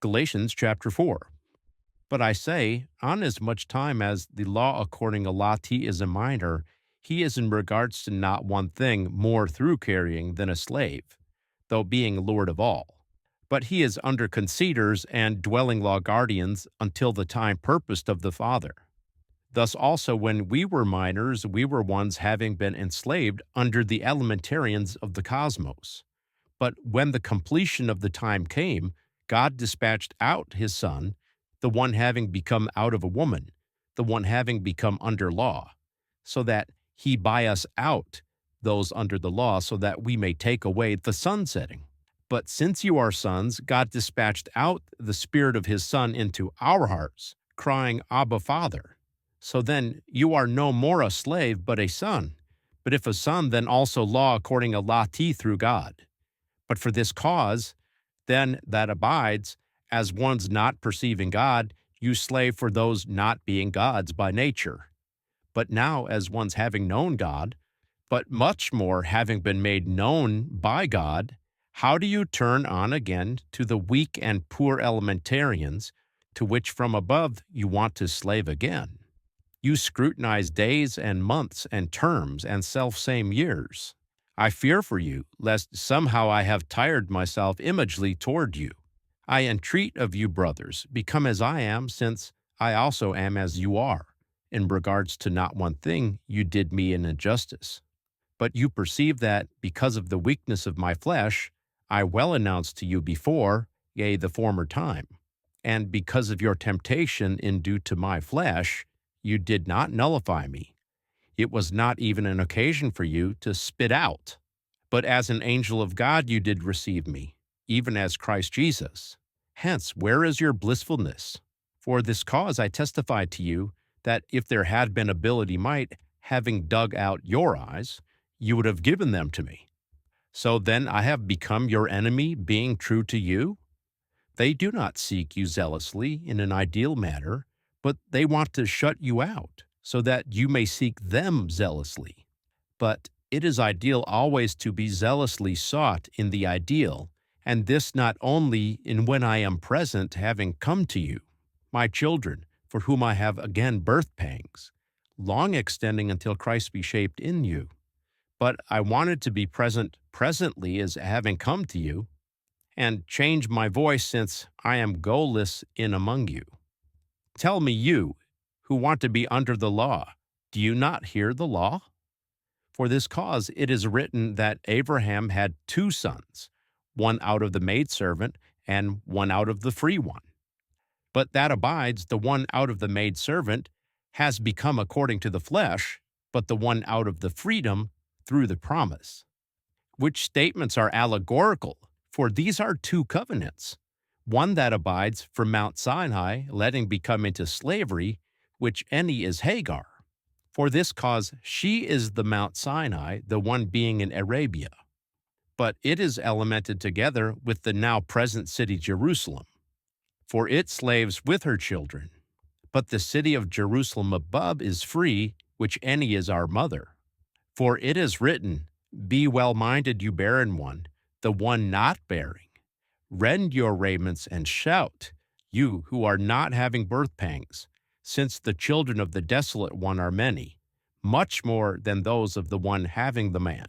Galatians chapter 4. But I say, on as much time as the law according to Lati is a minor, he is in regards to not one thing more through carrying than a slave, though being Lord of all. But he is under conceders and dwelling law guardians until the time purposed of the Father. Thus also when we were minors, we were ones having been enslaved under the elementarians of the cosmos. But when the completion of the time came, God dispatched out his Son, the one having become out of a woman, the one having become under law, so that he buy us out, those under the law, so that we may take away the sunsetting. But since you are sons, God dispatched out the Spirit of his Son into our hearts, crying, Abba, Father. So then you are no more a slave, but a son. But if a son, then also law according to Lati through God. But for this cause, then that abides, as one's not perceiving God, you slave for those not being gods by nature. But now, as one's having known God, but much more having been made known by God, how do you turn on again to the weak and poor elementarians, to which from above you want to slave again? You scrutinize days and months and terms and self-same years. I fear for you, lest somehow I have tired myself imagely toward you. I entreat of you, brothers, become as I am, since I also am as you are. In regards to not one thing, you did me an injustice. But you perceive that, because of the weakness of my flesh, I well announced to you before, yea, the former time. And because of your temptation in due to my flesh, you did not nullify me. It was not even an occasion for you to spit out. But as an angel of God you did receive me, even as Christ Jesus. Hence, where is your blissfulness? For this cause I testify to you, that if there had been ability might, having dug out your eyes, you would have given them to me. So then I have become your enemy, being true to you? They do not seek you zealously in an ideal manner, but they want to shut you out, so that you may seek them zealously. But it is ideal always to be zealously sought in the ideal, and this not only in when I am present, having come to you, my children, for whom I have again birth pangs, long extending until Christ be shaped in you. But I wanted to be present presently as having come to you, and change my voice since I am goalless in among you. Tell me, you, who want to be under the law, do you not hear the law? For this cause it is written that Abraham had two sons, one out of the maidservant and one out of the free one. But that abides, the one out of the maidservant has become according to the flesh, but the one out of the freedom through the promise. Which statements are allegorical, for these are two covenants. One that abides from Mount Sinai, letting become into slavery, which any is Hagar. For this cause she is the Mount Sinai, the one being in Arabia. But it is elemented together with the now present city Jerusalem. For it slaves with her children. But the city of Jerusalem above is free, which any is our mother. For it is written, Be well-minded, you barren one, the one not bearing. Rend your raiments and shout, you who are not having birth pangs, since the children of the desolate one are many, much more than those of the one having the man.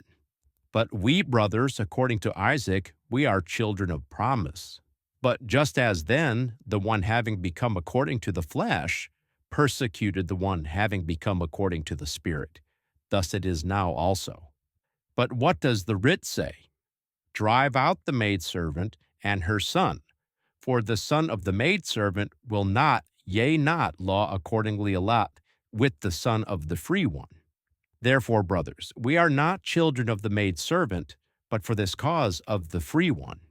But we, brothers, according to Isaac, we are children of promise. But just as then, the one having become according to the flesh, persecuted the one having become according to the Spirit, thus it is now also. But what does the writ say? Drive out the maidservant and her son, for the son of the maidservant will not, yea, not law accordingly allot with the son of the free one. Therefore, brothers, we are not children of the maidservant, but for this cause of the free one.